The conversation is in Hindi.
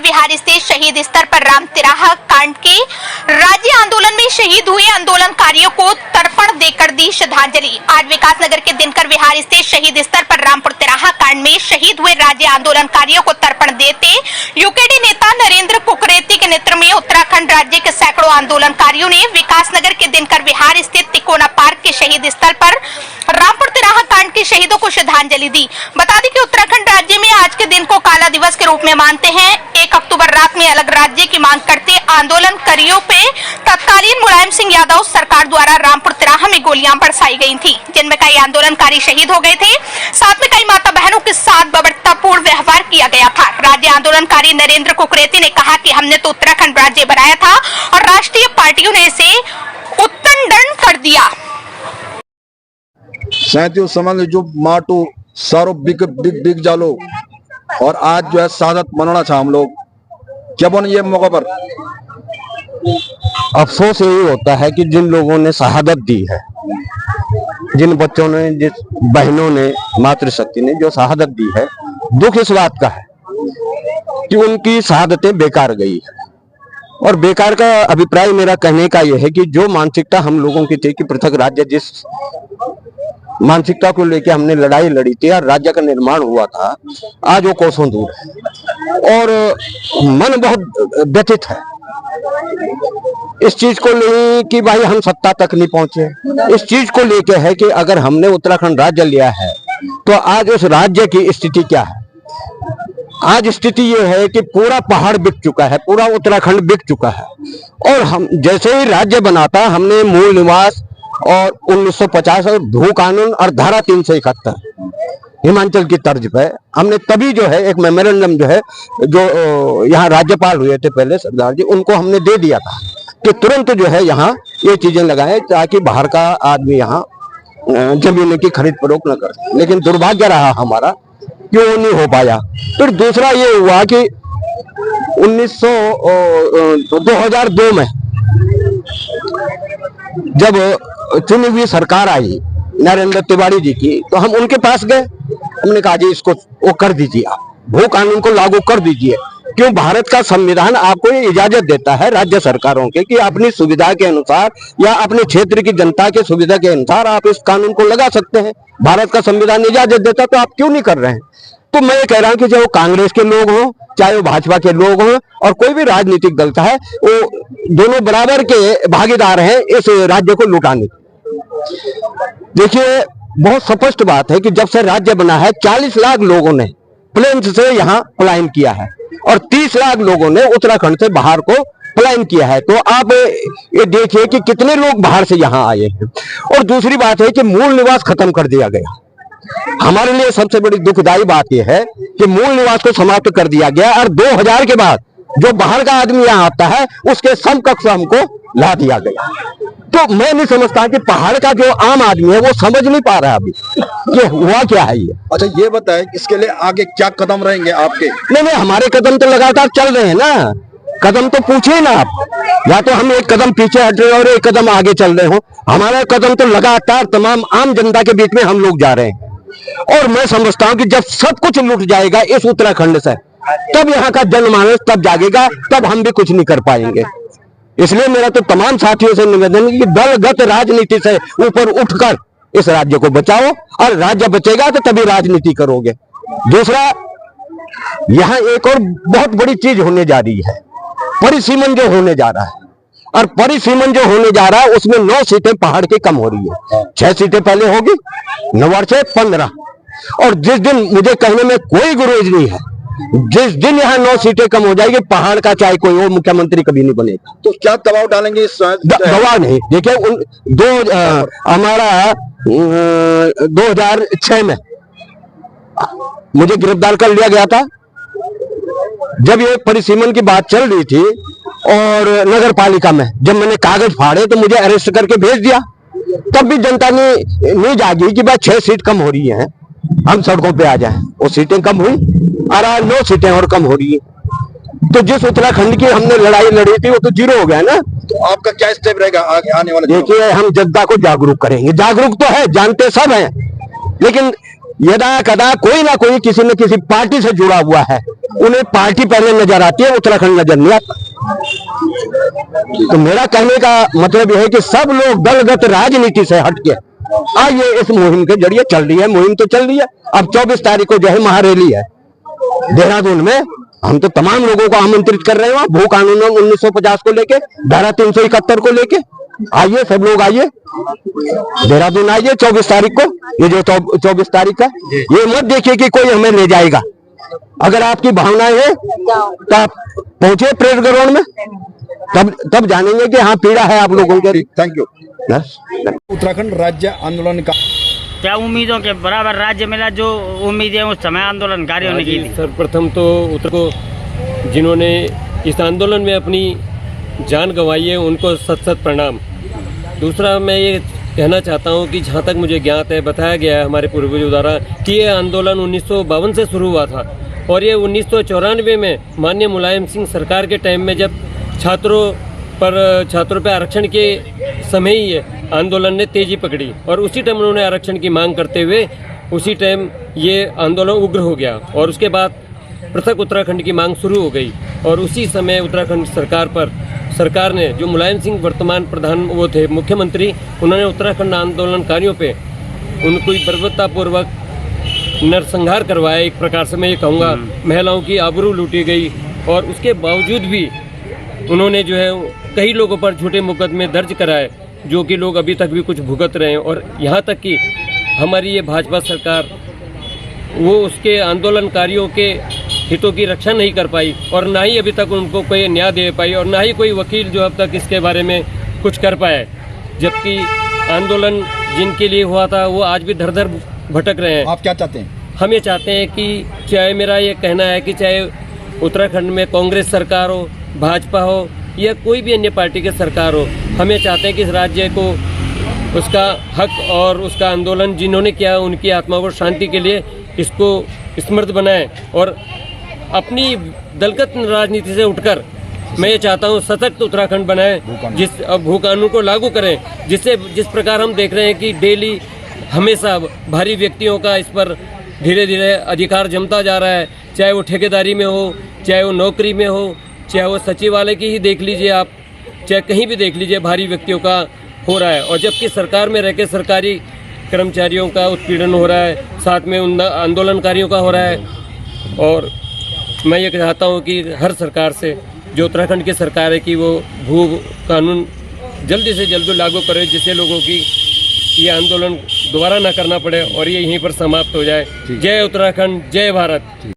विहार स्थित शहीद स्तर पर राम तिराहा कांड के राज्य आंदोलन में शहीद हुए आंदोलनकारियों को तर्पण देकर दी श्रद्धांजलि। आज विकासनगर के दिनकर विहार स्थित शहीद स्तर पर रामपुर तिराहा कांड में शहीद हुए राज्य आंदोलनकारियों को तर्पण देते यूकेडी नेता नरेंद्र कुकरेती के नेतृत्व में उत्तराखंड राज्य के सैकड़ों आंदोलनकारियों ने विकासनगर के दिनकर विहार स्थित तिकोना पार्क के शहीद स्थल पर रामपुर तिराहा कांड के शहीदों को श्रद्धांजलि दी। बता दें कि उत्तराखंड राज्य में आज के दिन को काला दिवस के रूप में मानते हैं। 1 अक्टूबर रात में अलग राज्य की मांग करते आंदोलनकारियों पे तत्कालीन मुलायम सिंह यादव सरकार द्वारा रामपुर तिराहा में गोलियां बरसाई गई थी, जिनमें कई आंदोलनकारी शहीद हो गए थे। साथ में कई माता बहनों के साथ बर्बरतापूर्ण व्यवहार किया गया था। राज्य आंदोलनकारी नरेंद्र कुकरेती ने कहा कि हमने तो उत्तराखंड राज्य बनाया था और राष्ट्रीय पार्टियों ने इसे उत्तंडन कर दिया। साथियों समझ जो माटू सारो बिक जालो और आज जो है शहादत मनाना चाह हम लोग क्या बन ये मौका पर अफसोस यही होता है कि जिन लोगों ने शहादत दी है, जिन बच्चों ने, जिस बहनों ने, मातृशक्ति ने जो शहादत दी है, दुख इस बात का है कि उनकी शहादतें बेकार गई है। और बेकार का अभिप्राय मेरा कहने का यह है कि जो मानसिकता हम लोगों की थी कि पृथक राज्य, जिस मानसिकता को लेकर हमने लड़ाई लड़ी थी और राज्य का निर्माण हुआ था, आज वो कोसों दूर है और मन बहुत व्यथित है इस चीज को लेकर कि भाई हम सत्ता तक नहीं पहुंचे। इस चीज को लेकर है कि अगर हमने उत्तराखंड राज्य लिया है तो आज उस राज्य की स्थिति क्या है। आज स्थिति ये है कि पूरा पहाड़ बिक चुका है, पूरा उत्तराखंड बिक चुका है। और हम जैसे ही राज्य बनाता हमने मूल निवास और 1950 और भू कानून और धारा 371 हिमाचल की तर्ज पे हमने तभी जो है एक मेमोरेंडम जो है, जो यहाँ राज्यपाल हुए थे पहले सरदार जी, उनको हमने दे दिया था कि तुरंत जो है यहाँ ये चीजें लगाएं ताकि बाहर का आदमी यहाँ जमीन की खरीद फरोख्त न करे। लेकिन दुर्भाग्य रहा हमारा कि वो नहीं हो पाया। फिर दूसरा ये हुआ कि 2002 में जब चुनी हुई सरकार आई नरेंद्र तिवारी जी की, तो हम उनके पास गए। हमने कहा जी इसको वो कर दीजिए, आप भू कानून को लागू कर दीजिए। क्यों? भारत का संविधान आपको ये इजाजत देता है राज्य सरकारों के कि अपनी सुविधा के अनुसार या अपने क्षेत्र की जनता के सुविधा के अनुसार आप इस कानून को लगा सकते हैं। भारत का संविधान इजाजत देता, तो आप क्यों नहीं कर रहे हैं? तो मैं ये कह रहा हूं कि चाहे वो कांग्रेस के लोग हों, चाहे वो भाजपा के लोग हों और कोई भी राजनीतिक दल का है, वो दोनों बराबर के भागीदार हैं इस राज्य को लुटाने की। देखिए बहुत स्पष्ट बात है कि जब से राज्य बना है 40 लाख लोगों ने प्लेन से यहाँ पलायन किया है और 30 लाख लोगों ने उत्तराखंड से बाहर को पलायन किया है। तो आप ये देखिए कि कितने लोग बाहर से यहाँ आए हैं। और दूसरी बात है कि मूल निवास खत्म कर दिया गया। हमारे लिए सबसे बड़ी दुखदायी बात यह है कि मूल निवास को समाप्त कर दिया गया और 2000 के बाद जो बाहर का आदमी यहाँ आता है उसके समकक्ष हमको ला दिया गया। तो मैं नहीं समझता कि पहाड़ का जो आम आदमी है वो समझ नहीं पा रहा अभी कि हुआ क्या है ये। अच्छा ये बताएं इसके लिए आगे क्या कदम रहेंगे आपके? नहीं, हमारे कदम तो लगातार चल रहे हैं ना। कदम तो पूछिए ना आप, या तो हम एक कदम पीछे हट रहे हो और एक कदम आगे चल रहे हो। हमारा कदम तो लगातार तमाम आम जनता के बीच में हम लोग जा रहे हैं। और मैं समझता हूं कि जब सब कुछ लूट जाएगा इस उत्तराखंड से, तब यहाँ का जनमानस तब जागेगा, तब हम भी कुछ नहीं कर पाएंगे। इसलिए मेरा तो तमाम साथियों से निवेदन है कि दलगत राजनीति से ऊपर उठकर इस राज्य को बचाओ, और राज्य बचेगा तो तभी राजनीति करोगे। दूसरा, यहाँ एक और बहुत बड़ी चीज होने जा रही है, परिसीमन जो होने जा रहा है। और परिसीमन जो होने जा रहा है उसमें 9 सीटें पहाड़ की कम हो रही है। 6 सीटें पहले होगी, 9 और 6 15। और जिस दिन, मुझे कहने में कोई गुरेज नहीं है, जिस दिन यहाँ 9 सीटें कम हो जाएगी, पहाड़ का चाहे कोई और मुख्यमंत्री कभी नहीं बनेगा। तो क्या दबाव डालेंगे इस दबाव नहीं। देखिए हमारा 2006 में मुझे गिरफ्तार कर लिया गया था जब ये परिसीमन की बात चल रही थी। और नगर पालिका में जब मैंने कागज फाड़े तो मुझे अरेस्ट करके भेज दिया। तब भी जनता ने नहीं जागी कि भाई 6 सीट कम हो रही हैं, हम सड़कों पे आ जाएं। वो सीटें कम हुई और 9 सीटें और कम हो रही है। तो जिस उत्तराखंड की हमने लड़ाई लड़ी थी वो तो 0 हो गया ना। तो आपका क्या स्टेप रहेगा आगे आने वाले? देखिए हम जनता को जागरूक करेंगे। जागरूक तो है, जानते सब हैं, लेकिन यदा कदा कोई ना कोई किसी न किसी पार्टी से जुड़ा हुआ है उन्हें पार्टी पहले नजर आती है, उत्तराखंड नजर नहीं आता। तो मेरा कहने का मतलब यह है कि सब लोग दलगत राजनीति से हटके आइए, इस मुहिम के जरिए चल रही है, मुहिम तो चल रही है। अब 24 तारीख को जो है महारैली है देहरादून में, हम तो तमाम लोगों को आमंत्रित कर रहे हैं। भू कानून 1950 को लेके, धारा 371 को लेके आइए, सब लोग आइए, देहरादून आइए 24 तारीख को। ये जो 24 तारीख है, ये मत देखिए कि कोई हमें ले जाएगा। अगर आपकी भावनाएं है तो आप पहुंचे परेड ग्राउंड में, तब जानेंगे कि हाँ पीड़ा है आप लोगों के। Thank you. बस। उत्तराखंड राज्य आंदोलन का क्या उम्मीदों के बराबर राज्य मिला जो उम्मीदें उस समय आंदोलनकारियों ने की थी? सर्वप्रथम तो उत्तर को जिन्होंने इस आंदोलन में अपनी जान गंवाई है उनको सत सत प्रणाम। दूसरा मैं ये कहना चाहता हूँ कि जहाँ तक मुझे ज्ञात है, बताया गया है हमारे पूर्वजों द्वारा कि ये आंदोलन 1952 से शुरू हुआ था और ये 1994 में माननीय मुलायम सिंह सरकार के टाइम में जब छात्रों पे आरक्षण के समय ही ये आंदोलन ने तेजी पकड़ी और उसी टाइम उन्होंने आरक्षण की मांग करते हुए उसी टाइम ये आंदोलन उग्र हो गया और उसके बाद पृथक उत्तराखंड की मांग शुरू हो गई। और उसी समय उत्तराखंड सरकार ने, जो मुलायम सिंह वर्तमान वो थे मुख्यमंत्री, उन्होंने उत्तराखंड आंदोलनकारियों पे उनको बर्बरतापूर्वक नरसंहार करवाया। एक प्रकार से मैं ये कहूँगा, महिलाओं की आबरू लूटी गई और उसके बावजूद भी उन्होंने जो है कई लोगों पर झूठे मुकदमे दर्ज कराए, जो कि लोग अभी तक भी कुछ भुगत रहे हैं। और यहाँ तक कि हमारी ये भाजपा सरकार वो उसके आंदोलनकारियों के हितों की रक्षा नहीं कर पाई और ना ही अभी तक उनको कोई न्याय दे पाई और ना ही कोई वकील जो अब तक इसके बारे में कुछ कर पाया। जबकि आंदोलन जिनके लिए हुआ था वो आज भी धर धर भटक रहे हैं। आप क्या चाहते हैं? हम ये चाहते हैं कि चाहे, मेरा ये कहना है कि चाहे उत्तराखंड में कांग्रेस सरकार हो, भाजपा हो या कोई भी अन्य पार्टी की सरकार हो, हम ये चाहते हैं कि इस राज्य को उसका हक और उसका आंदोलन जिन्होंने किया उनकी आत्मा को शांति के लिए इसको स्मृत बनाएं और अपनी दलगत राजनीति से उठकर मैं ये चाहता हूँ सशक्त उत्तराखंड बनाएं, भू कानून को लागू करें, जिस प्रकार हम देख रहे हैं कि डेली हमेशा भारी व्यक्तियों का इस पर धीरे धीरे अधिकार जमता जा रहा है, चाहे वो ठेकेदारी में हो, चाहे वो नौकरी में हो, चाहे वो सचिवालय की ही देख लीजिए आप, चाहे कहीं भी देख लीजिए, भारी व्यक्तियों का हो रहा है। और जबकि सरकार में रहकर सरकारी कर्मचारियों का उत्पीड़न हो रहा है, साथ में उन आंदोलनकारियों का हो रहा है। और मैं ये चाहता हूँ कि हर सरकार से, जो उत्तराखंड की सरकार है, कि वो भू कानून जल्दी से जल्द लागू करे, जिससे लोगों की ये आंदोलन दोबारा ना करना पड़े और ये यहीं पर समाप्त हो जाए। जय उत्तराखंड, जय भारत।